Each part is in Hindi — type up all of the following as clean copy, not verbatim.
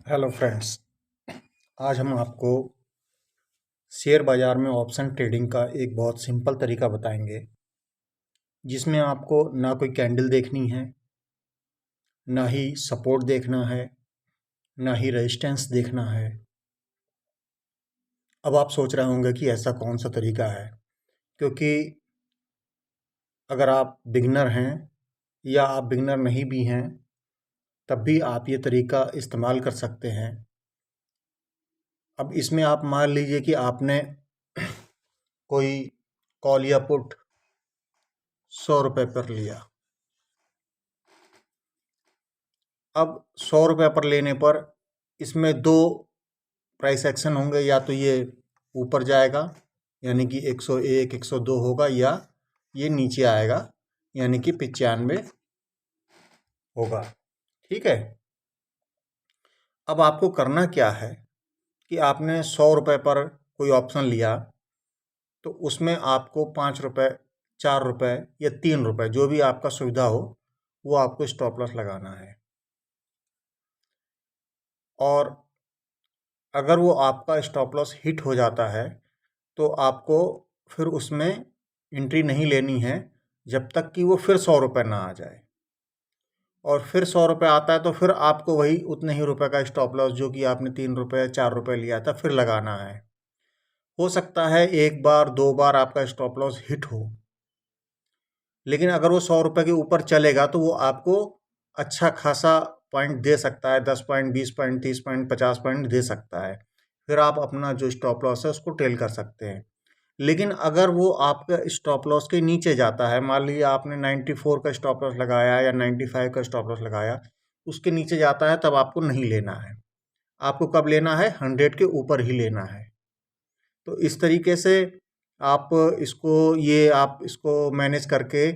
Hello friends. आज हम आपको शेयर बाज़ार में ऑप्शन ट्रेडिंग का एक बहुत सिंपल तरीका बताएंगे, जिसमें आपको ना कोई कैंडल देखनी है, ना ही सपोर्ट देखना है, ना ही रेजिस्टेंस देखना है। अब आप सोच रहे होंगे कि ऐसा कौन सा तरीका है, क्योंकि अगर आप बिगिनर हैं या आप बिगिनर नहीं भी हैं, तब भी आप ये तरीका इस्तेमाल कर सकते हैं। अब इसमें आप मान लीजिए कि आपने कोई कॉल या पुट 100 रुपये पर लिया। अब 100 रुपये पर लेने पर इसमें दो प्राइस एक्शन होंगे, या तो ये ऊपर जाएगा यानी कि 101 102 होगा, या ये नीचे आएगा यानी कि 95 होगा। ठीक है। अब आपको करना क्या है कि आपने 100 रुपये पर कोई ऑप्शन लिया, तो उसमें आपको 5 रुपये, 4 रुपये या 3 रुपये, जो भी आपका सुविधा हो, वो आपको स्टॉप लॉस लगाना है। और अगर वो आपका स्टॉप लॉस हिट हो जाता है तो आपको फिर उसमें एंट्री नहीं लेनी है, जब तक कि वो फिर 100 रुपये ना आ जाए। और फिर 100 रुपये आता है तो फिर आपको वही उतने ही रुपए का स्टॉप लॉस, जो कि आपने 3 रुपये 4 रुपये लिया था, फिर लगाना है। हो सकता है एक बार 2 बार आपका स्टॉप लॉस हिट हो, लेकिन अगर वो 100 रुपये के ऊपर चलेगा तो वो आपको अच्छा खासा पॉइंट दे सकता है। 10 पॉइंट, 20 पॉइंट, 30 पॉइंट, 50 पॉइंट दे सकता है। फिर आप अपना जो स्टॉप लॉस है उसको टेल कर सकते हैं। लेकिन अगर वो आपका स्टॉप लॉस के नीचे जाता है, मान लीजिए आपने 94 का स्टॉप लॉस लगाया या 95 का स्टॉप लॉस लगाया, उसके नीचे जाता है, तब आपको नहीं लेना है। आपको कब लेना है? 100 के ऊपर ही लेना है। तो इस तरीके से आप आप इसको मैनेज करके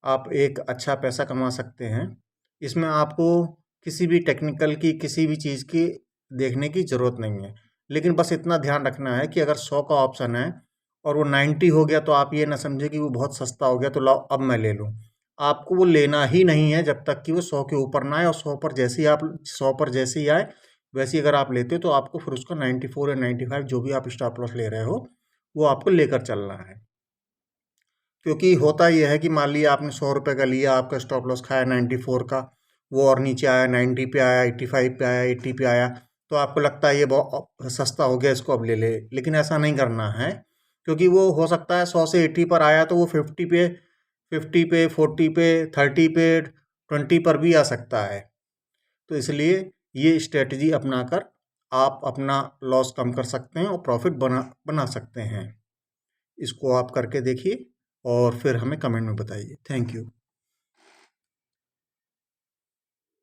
आप एक अच्छा पैसा कमा सकते हैं। इसमें आपको किसी भी टेक्निकल की, किसी भी चीज़ की देखने की ज़रूरत नहीं है। लेकिन बस इतना ध्यान रखना है कि अगर 100 का ऑप्शन है और वो 90 हो गया, तो आप ये ना समझे कि वो बहुत सस्ता हो गया तो लाओ अब मैं ले लूँ। आपको वो लेना ही नहीं है जब तक कि वो 100 के ऊपर ना आए। और 100 पर जैसे ही आए, वैसे ही अगर आप लेते हो, तो आपको फिर उसका 94 या 95, जो भी आप स्टॉप लॉस ले रहे हो, वो आपको लेकर चलना है। क्योंकि होता ये है कि मान लिया आपने 100 रुपये का लिया, आपका स्टॉप लॉस खाया 94 का, वो और नीचे आया, 90 पे आया, 85 पे आया, 80 पे आया, तो आपको लगता है ये बहुत सस्ता हो गया, इसको अब ले ले। लेकिन ऐसा नहीं करना है, क्योंकि वो हो सकता है 100 से 80 पर आया तो वो 50 पे 40 पे 30 पे 20 पर भी आ सकता है। तो इसलिए ये स्ट्रेटजी अपनाकर आप अपना लॉस कम कर सकते हैं और प्रॉफिट बना बना सकते हैं। इसको आप करके देखिए और फिर हमें कमेंट में बताइए। Thank you.